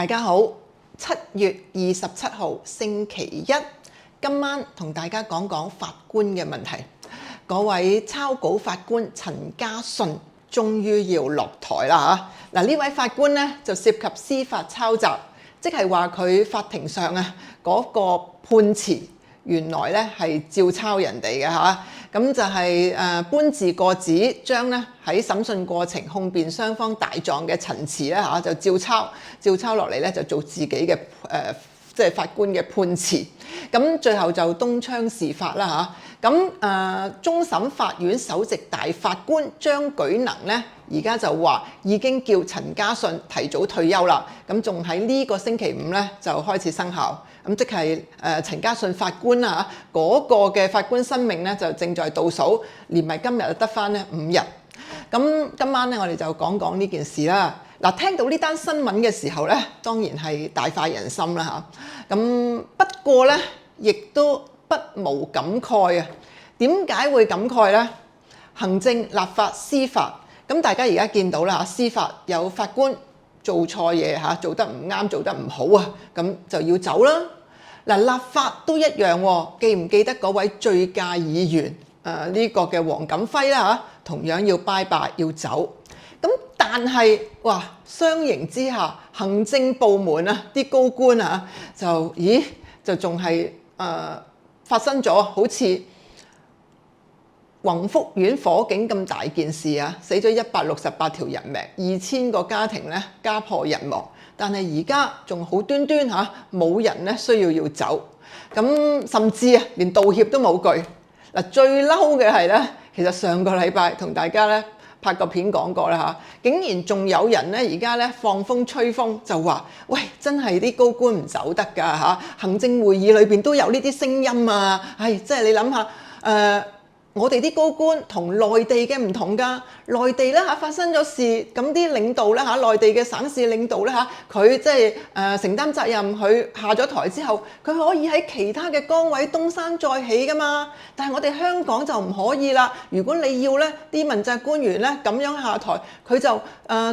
大家好，7月27號星期一，今晚同大家講講法官嘅問題。嗰位抄稿法官陳家信終於要落台啦嚇！呢位法官呢就涉及司法抄襲，即係話佢法庭上嗰個判詞原來咧係照抄人哋嘅嚇。咁就係搬字過紙，將咧喺審訊過程控辯雙方大狀嘅陳詞咧嚇就照抄落嚟咧就做自己嘅即係法官嘅判詞。咁最後就東窗事發啦嚇。咁終審法院首席大法官張舉能咧，而家就話已經叫陳家信提早退休啦。咁仲喺呢個星期五咧就開始生效。咁即係陳家信法官啦嚇，嗰個嘅法官生命咧就正在倒數，連埋今日就得返咧5日。咁今晚咧我哋就講講呢件事啦。嗱，聽到呢單新聞嘅時候咧，當然係大快人心啦嚇。咁不過咧，亦都不無感慨啊！點解會感慨呢？行政、立法、司法，咁大家而家見到啦，司法有法官做錯嘢嚇，做得唔啱，做得唔好啊，咁就要走啦。嗱，立法都一樣喎，記唔記得嗰位醉駕議員呢個嘅黃錦輝啦嚇，同樣要拜拜要走。咁但係哇，相形之下，行政部門啲高官就仲係發生咗好似宏福苑火警咁大件事死咗168條人命，2000個家庭咧家破人亡。但係而家仲好端端冇人咧需要走，咁甚至連道歉都冇句。嗱，最嬲嘅係咧，其實上個禮拜同大家咧拍個片講過啦竟然仲有人咧而家咧放風吹風，就話喂，真係啲高官唔走得㗎行政會議裏邊都有呢啲聲音啊！即係你諗下我哋啲高官同內地嘅唔同㗎，內地咧發生咗事，咁啲領導咧內地嘅省市領導咧佢即係承擔責任，佢下咗台之後，佢可以喺其他嘅崗位東山再起㗎嘛。但係我哋香港就唔可以啦。如果你要咧啲問責官員咧咁樣下台，佢就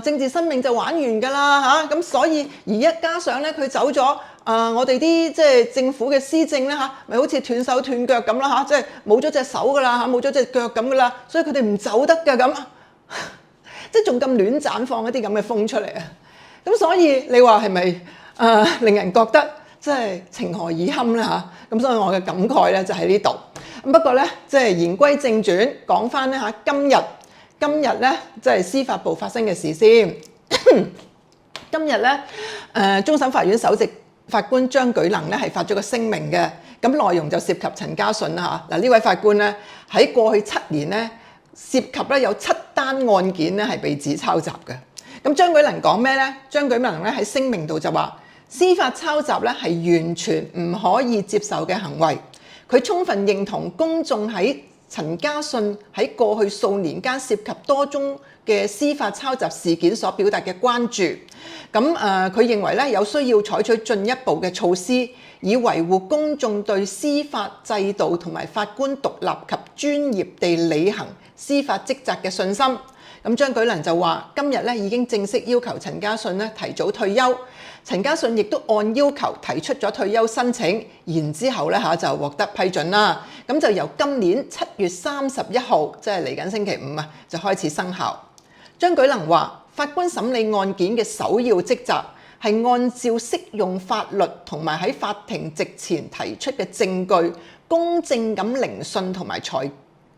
政治生命就玩完㗎啦咁所以而一加上咧佢走咗。我哋啲即係政府嘅施政咧咪好似斷手斷腳咁啦即係冇咗隻手㗎啦冇咗隻腳咁㗎啦，所以佢哋唔走得㗎咁，即係仲咁亂斬放一啲咁嘅風出嚟咁所以你話係咪令人覺得即係情何以堪啦咁所以我嘅感慨咧就喺呢度。不過咧即係言歸正傳，講翻咧今日咧即係司法部發生嘅事先。今日咧終審法院首席法官張舉能咧係發咗個聲明嘅，咁內容就涉及陳家信啦嚇。呢位法官咧喺過去7年咧涉及咧有7單案件咧係被指抄襲嘅。咁張舉能講咩咧？張舉能咧喺聲明度就話司法抄襲咧係完全唔可以接受嘅行為。佢充分認同公眾喺陳家信喺過去數年間涉及多宗嘅司法抄襲事件所表達嘅關注。咁佢認為咧有需要採取進一步嘅措施，以維護公眾對司法制度同埋法官獨立及專業地履行司法職責嘅信心。咁張舉能就話今日咧已經正式要求陳家信咧提早退休。陳家信亦都按要求提出咗退休申請，然之後咧就獲得批准啦。咁就由今年7月31號，即係嚟緊星期5就開始生效。張舉能話法官審理案件嘅首要職責係按照適用法律同埋喺法庭席前提出嘅證據，公正咁聆訊同埋裁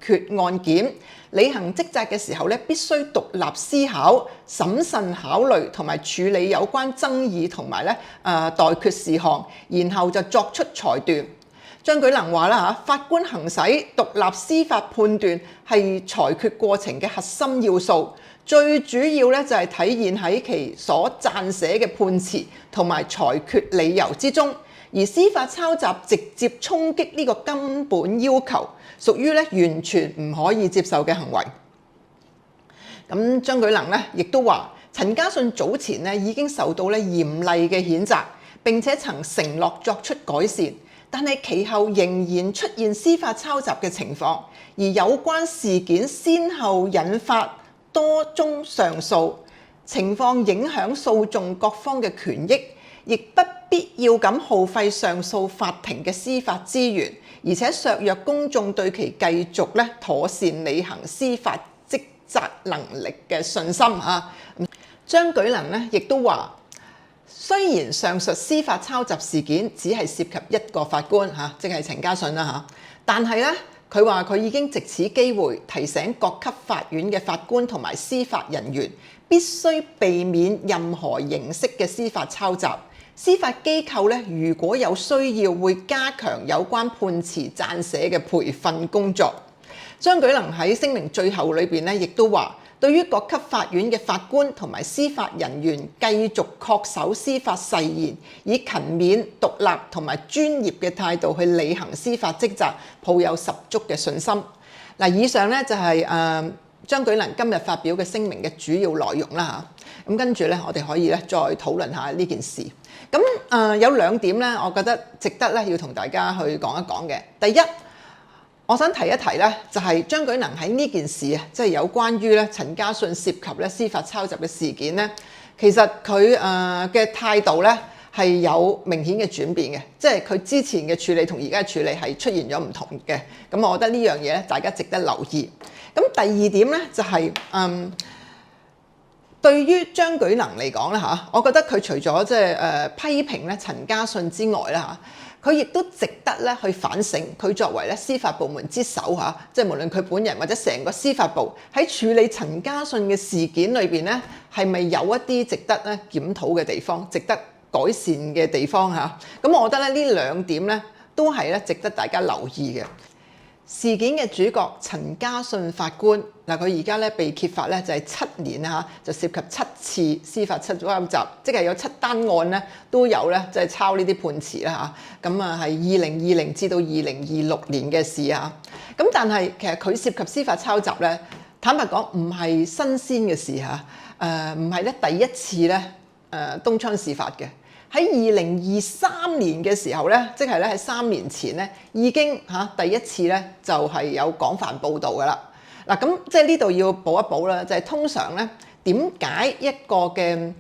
決案件。履行職責嘅時候咧，必須獨立思考、審慎考慮同埋處理有關爭議同埋待決事項，然後就作出裁斷。張舉能話啦法官行使獨立司法判斷係裁決過程嘅核心要素，最主要咧就係體現喺其所撰寫嘅判詞同埋裁決理由之中。而司法抄襲直接衝擊呢個根本要求，屬於咧完全唔可以接受嘅行為。咁張舉能咧亦都話，陳家信早前咧已經受到咧嚴厲嘅譴責，並且曾承諾作出改善，但係其後仍然出現司法抄襲嘅情況，而有關事件先後引發多宗上訴，情況影響訴訟各方嘅權益。亦不必要咁耗費上訴法庭嘅司法資源，而且削弱公眾對其繼續咧妥善履行司法職責能力嘅信心嚇。張舉能咧亦都話，雖然上述司法抄襲事件只係涉及一個法官嚇，即係陳家信啦嚇，但係咧佢話佢已經藉此機會提醒各級法院嘅法官同埋司法人員，必須避免任何形式嘅司法抄襲。司法機構咧，如果有需要，會加強有關判詞撰寫嘅培訓工作。張舉能喺聲明最後裏邊咧，亦都話，對於各級法院嘅法官同埋司法人員繼續恪守司法誓言，以勤勉、獨立同埋專業嘅態度去履行司法職責，抱有十足嘅信心。嗱，以上咧就係張舉能今日發表嘅聲明嘅主要內容啦嚇。咁跟住咧，我哋可以咧再討論下呢件事。咁有兩點咧，我覺得值得咧要同大家去講一講嘅。第一，我想提一提咧，就係張舉能喺呢件事啊，即係有關於咧陳家信涉及咧司法抄襲嘅事件咧，其實佢嘅態度咧係有明顯嘅轉變嘅，即係佢之前嘅處理同而家嘅處理係出現咗唔同嘅。咁我覺得呢樣嘢咧，大家值得留意。咁第二點咧就係對於張舉能嚟講咧嚇，我覺得佢除咗即係批評咧陳家信之外啦嚇，佢亦都值得咧去反省佢作為咧司法部門之首嚇，即係無論佢本人或者成個司法部喺處理陳家信嘅事件裏邊咧，係咪有一啲值得咧檢討嘅地方，值得改善嘅地方嚇？咁我覺得咧呢兩點咧都係咧值得大家留意嘅。事件嘅主角陳家信法官嗱，佢而家咧被揭發咧就係7年嚇，就涉及7次司法抄襲，即係有7單案咧都有咧即係抄呢啲判詞啦嚇。咁係2020至到2026年嘅事啊。咁但係其實佢涉及司法抄襲咧，坦白講唔係新鮮嘅事嚇，唔係咧第一次咧東窗事發嘅。喺2023年嘅時候咧，即係咧喺3年前咧，已經第一次咧就係有廣泛報導噶啦。嗱，咁即係呢度要補一補啦，就係通常咧點解一個嘅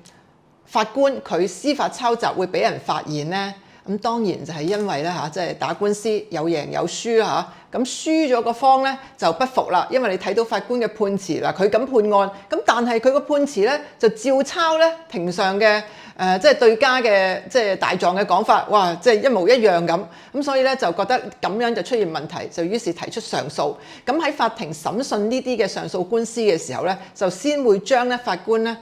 法官佢司法抄襲會俾人發現咧？咁當然就係因為咧即係打官司有贏有輸嚇。咁輸咗個方咧就不服啦，因為你睇到法官嘅判詞啦，佢咁判案，咁但係佢個判詞咧就照抄咧庭上嘅即係對家嘅即係大狀嘅講法，哇！即係一模一樣咁，咁所以咧就覺得咁樣就出現問題，就於是提出上訴。咁喺法庭審訊呢啲嘅上訴官司嘅時候咧，就先會將咧法官咧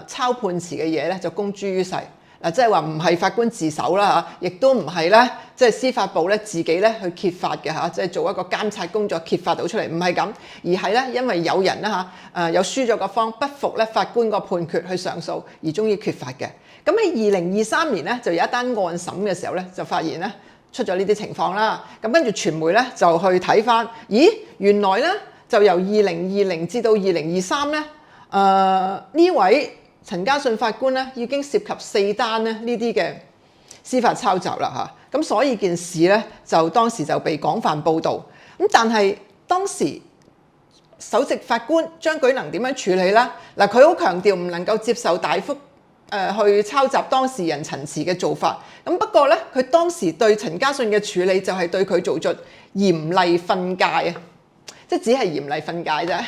抄判詞嘅嘢咧就公諸於世。嗱，即係話唔係法官自首啦嚇，亦都唔係咧，即係司法部咧自己咧去揭發嘅嚇，即係做一個監察工作揭發到出嚟，唔係咁，而係咧因為有人啦嚇，有輸咗個方不服咧法官個判決去上訴，而終於揭發嘅。咁喺2023年咧就有一單案審嘅時候咧，就發現咧出咗呢啲情況啦。咁跟住傳媒咧就去睇返，咦，原來咧就由2020至到2023咧，呢位陳家信法官咧已經涉及4單咧呢啲嘅司法抄襲啦嚇，咁所以件事咧就當時就被廣泛報導。咁但係當時首席法官張舉能點樣處理啦？嗱，佢好強調唔能夠接受大幅去抄襲當事人陳詞嘅做法。咁不過咧，佢當時對陳家信嘅處理就係對佢做出嚴厲訓誡啊，即係只係嚴厲訓誡啫。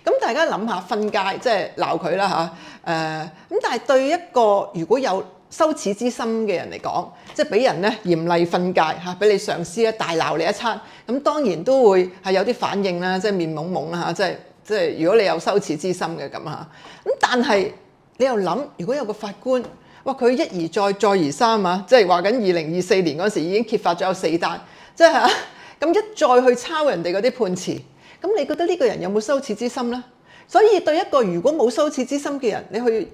咁大家諗下，訓誡即係鬧佢啦嚇，咁但係對一個如果有羞恥之心嘅人嚟講，即係俾人咧嚴厲訓誡嚇，俾你上司咧大鬧你一餐，咁當然都會係有啲反應啦，即係面懵懵啦嚇，即係如果你有羞恥之心嘅咁嚇，咁但係你又諗，如果有個法官，哇佢一而再再而三啊，即係話緊2024年嗰時已經揭發咗有4單，即係咁一再去抄人哋嗰啲判詞。咁你覺得呢個人有冇羞恥之心呢？所以對一個如果冇羞恥之心嘅人，你去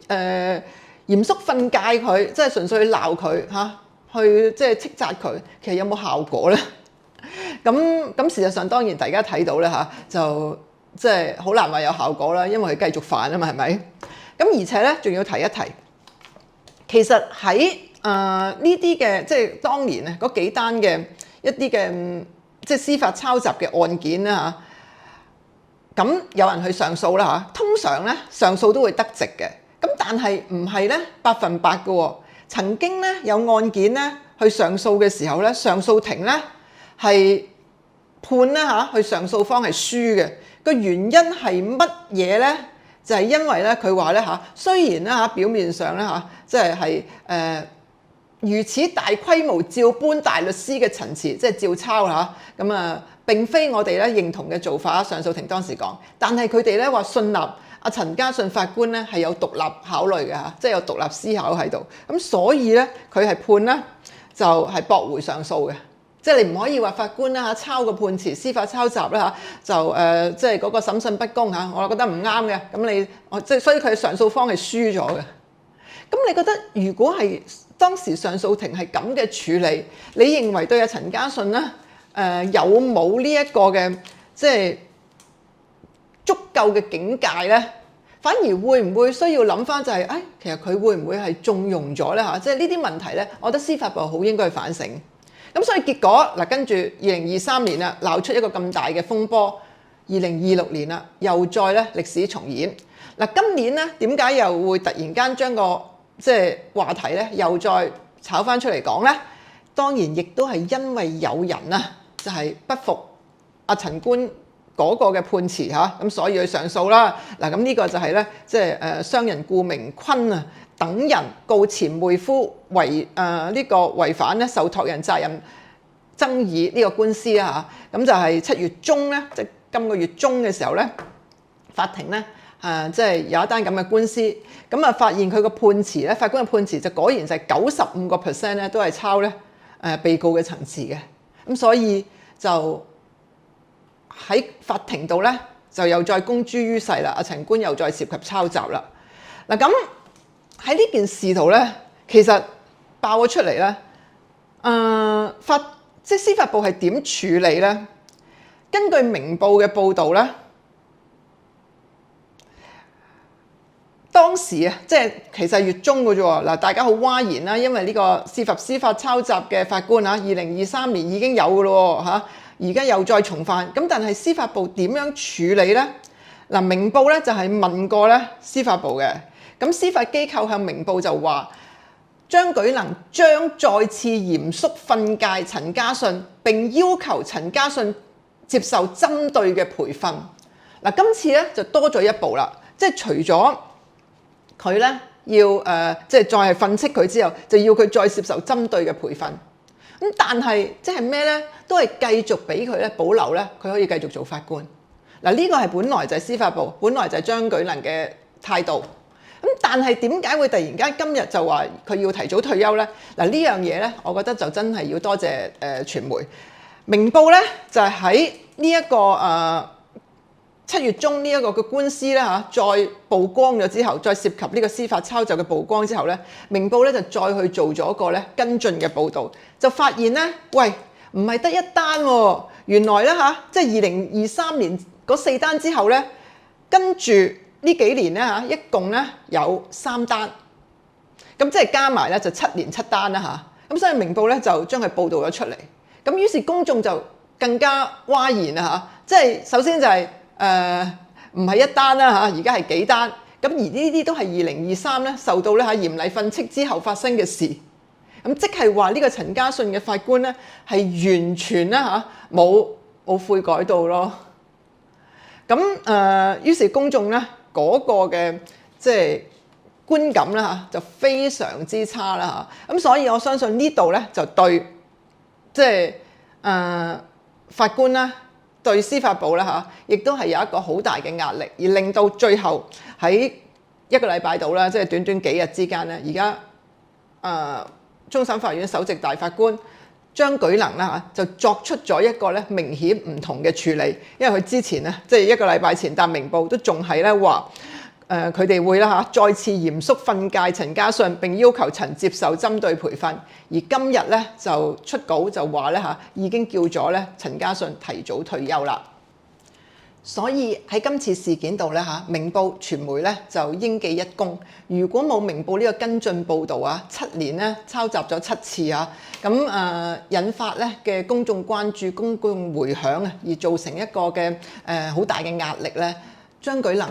嚴肅訓誡佢，即係純粹去鬧佢嚇，去即係斥責佢，其實有冇效果呢？咁事實上當然大家睇到咧嚇，就即係好難話有效果啦，因為佢繼續犯啊嘛，係咪？咁而且咧仲要提一提，其實喺呢啲嘅即係當年啊嗰幾單嘅一啲嘅即係司法抄襲嘅案件啦嚇。咁有人去上訴啦嚇，通常咧上訴都會得直嘅，咁但係唔係咧100%嘅喎，曾經咧有案件咧去上訴嘅時候咧，上訴庭咧係判咧去上訴方係輸嘅。個原因係乜嘢咧？就係因為咧佢話咧雖然咧表面上咧即係如此大規模照搬大律師嘅陳詞，即係照抄咁並非我哋咧認同嘅做法。上訴庭當時講，但係佢哋咧話信納阿陳家信法官咧係有獨立考慮嘅即係有獨立思考喺度。咁所以咧佢係判咧就係駁回上訴嘅。即係你唔可以話法官啦抄個判詞司法抄襲啦就即係嗰個審訊不公我覺得唔啱嘅。咁所以佢上訴方係輸咗嘅。咁你覺得如果係當時上訴庭係咁嘅處理，你認為對阿陳家信咧有冇呢一個嘅即係足夠嘅警戒咧？反而會唔會需要諗翻就係其實佢會唔會係縱容咗咧即係呢啲問題咧，我覺得司法部好應該去反省。咁所以結果跟住2023年啦，鬧出一個咁大嘅風波。2026年啦，又再咧歷史重演。今年咧點解又會突然間將個即係話題咧又再炒翻出嚟講咧？當然亦都係因為有人就係不服阿陳官嗰個嘅判詞咁所以去上訴啦。咁呢個就係咧即係商人顧明坤等人告前妹夫違呢個違反咧受託人責任爭議呢個官司咁就係7月中咧，即係今個月中嘅時候咧，法庭咧即係有一單咁嘅官司，咁發現佢個判詞咧，法官嘅判詞就果然就係95% 咧都係抄咧被告嘅陳詞嘅。咁所以就喺法庭度咧就又再公諸於世啦。阿陳官又再涉及抄襲啦。咁喺呢件事度咧，其實爆咗出嚟咧，即係司法部係點處理咧？根據明報嘅報導咧，當時即係其實月中嘅啫喎。大家好嘩然啦，因為呢個涉及司法抄襲嘅法官2023年已經有嘅咯而家又再重犯。咁但係司法部點樣處理咧？明報咧就係問過咧司法部嘅。咁司法機構向明報就話，張舉能將再次嚴肅訓誡陳家信，並要求陳家信接受針對嘅培訓。今次咧就多咗一步啦，即係除咗佢咧要即係再係訓斥佢之後，就要佢再接受針對嘅培訓。咁但係即係咩咧？都係繼續俾佢咧保留咧，佢可以繼續做法官。呢個係本來就係司法部，本來就係張舉能嘅態度。咁但係點解會突然間今日就話佢要提早退休咧？呢樣嘢咧，我覺得就真係要多謝傳媒。明報咧就係喺呢一個7月中呢一個嘅官司咧再曝光咗之後，再涉及呢個司法抄襲嘅曝光之後咧，明報咧就再去做咗一個咧跟進嘅報導，就發現咧，喂，唔係得一單喎，原來咧即係2023年嗰4單之後咧，跟住呢幾年咧一共咧有3單，咁即係加埋咧就7年7單啦咁所以明報咧就將佢報導咗出嚟，咁於是公眾就更加嘩然啦即係首先就係唔係一單啦而家係幾單，咁而呢啲都係2023咧受到咧嚴厲訓斥之後發生嘅事，咁即係話呢個陳家信嘅法官咧係完全咧冇悔改到咯，咁於是公眾咧嗰個嘅即係觀感啦就非常之差啦咁所以我相信呢度咧就對即係法官啦，對司法部啦亦都係有一個好大嘅壓力，而令到最後喺1個禮拜度啦，即係短短幾日之間咧，而家終審法院首席大法官張舉能啦就作出咗一個咧明顯唔同嘅處理，因為佢之前咧即係1個禮拜前答明報都仲係咧話佢哋會啦再次嚴肅訓誡陳家信，並要求陳接受針對培訓，而今日咧就出稿就話咧已經叫咗咧陳家信提早退休啦。所以喺今次事件度咧明報傳媒咧就應記一功。如果冇明報呢個跟進報導7年咧抄襲咗7次咁引發咧嘅公眾關注、公共迴響而造成一個嘅好大嘅壓力咧，張舉能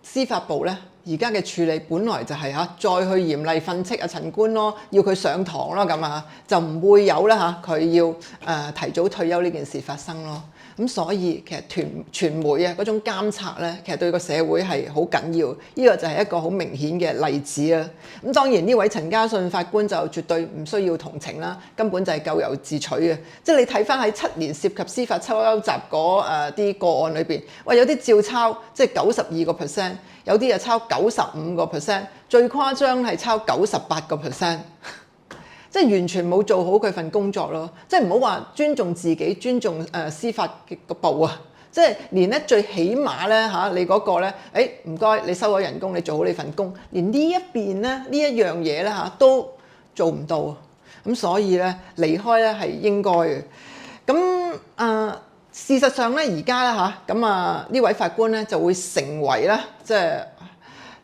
司法部咧而家嘅處理本來就係再去嚴厲訓斥陳官咯，要佢上堂咯咁啊，就唔會有啦佢要提早退休呢件事發生咯。咁所以其實傳媒嗰種監察咧，其實對個社會係好緊要。呢個就係一個好明顯嘅例子啦。咁當然呢位陳家信法官就絕對唔需要同情啦，根本就係咎由自取嘅。即係你睇翻喺7年涉及司法抄襲嗰啲個案裏邊，喂有啲照抄即係92%，有啲就抄95%，最誇張係抄98%。即係完全冇做好佢份工作咯，即係唔好話尊重自己，尊重司法個部啊！即係連咧最起碼咧你嗰個咧，唔該你收咗人工，你做好你份工，連呢一邊咧呢一樣嘢咧都做唔到，咁所以咧離開咧係應該嘅。咁事實上咧而家咧呢位法官咧就會成為咧即係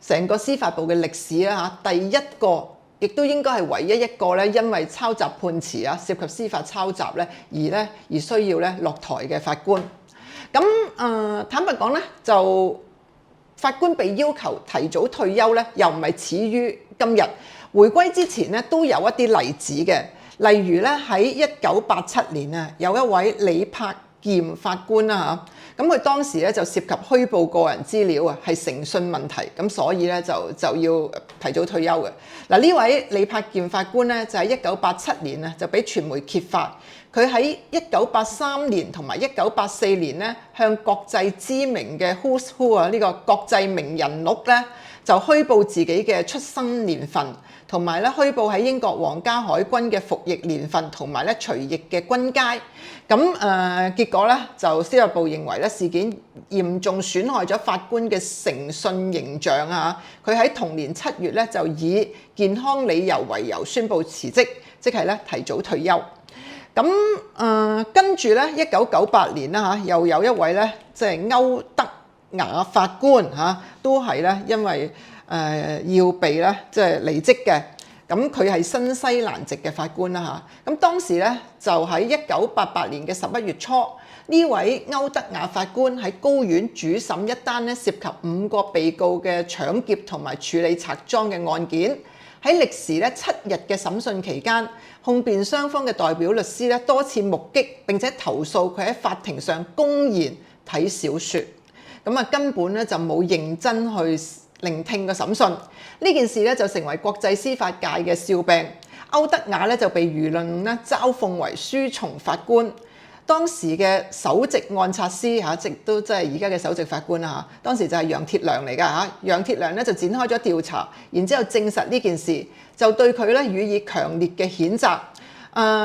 成個司法部嘅歷史啦第一個。亦都應該係唯一一個咧，因為抄襲判詞涉及司法抄襲咧，而需要咧落台嘅法官。咁坦白講咧，就法官被要求提早退休咧，又唔係始於今日。回歸之前咧，都有一啲例子嘅，例如咧喺1987年有一位李柏劍法官咁佢當時咧就涉及虛報個人資料係誠信問題，咁所以咧就要提早退休嘅。嗱，呢位李柏劍法官咧就喺1987年就俾傳媒揭發，佢喺1983年同埋1984年咧向國際知名嘅 Who's Who 呢個國際名人錄咧就虛報自己嘅出生年份，同埋咧虛報喺英國皇家海軍嘅服役年份，同埋咧隨役嘅軍階。咁結果咧就司法部認為咧事件嚴重損害咗法官嘅誠信形象佢喺同年7月咧就以健康理由為由宣布辭職，即係咧提早退休。咁跟住咧1998年又有一位咧即係歐德雅法官都係咧因為要被咧即係離職嘅。咁佢係新西蘭籍嘅法官咁當時咧就喺1988年嘅11月初，呢位歐德雅法官喺高院主審一單咧涉及5個被告嘅搶劫同埋處理賊贓嘅案件。喺歷時咧7日嘅審訊期間，控辯雙方嘅代表律師咧多次目擊並且投訴佢喺法庭上公然睇小説，根本咧就冇認真去聆聽個審訊。呢件事咧就成為國際司法界嘅笑柄。歐德雅咧就被輿論咧嘲諷為書蟲法官。當時嘅首席按察司即都即係而家嘅首席法官當時就係楊鐵良嚟㗎楊鐵良咧就展開咗調查，然之後證實呢件事，就對佢咧予以強烈嘅譴責。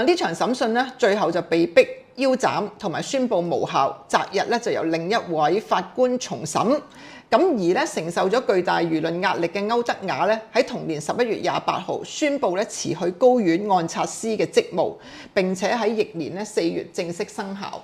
呢場審訊咧最後就被逼腰斬同埋宣布無效，擇日咧就由另一位法官重審。咁而咧承受咗巨大輿論壓力嘅歐德雅咧喺同年11月28號宣布咧辭去高院按察司嘅職務，並且喺翌年咧4月正式生效。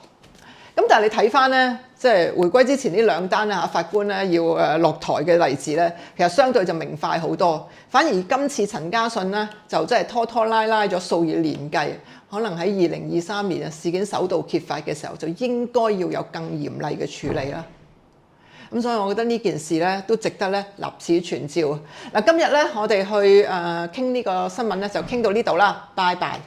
咁但係你睇翻咧，即係回歸之前呢兩單法官咧要落台嘅例子咧，其實相對就明快好多。反而今次陳家信咧就真係拖拖拉拉咗數以年計，可能喺2023年事件首度揭發嘅時候，就應該要有更嚴厲嘅處理啦。咁所以我覺得呢件事咧都值得咧立此存照。嗱，今日咧我哋去傾呢個新聞咧就傾到呢度啦，拜拜。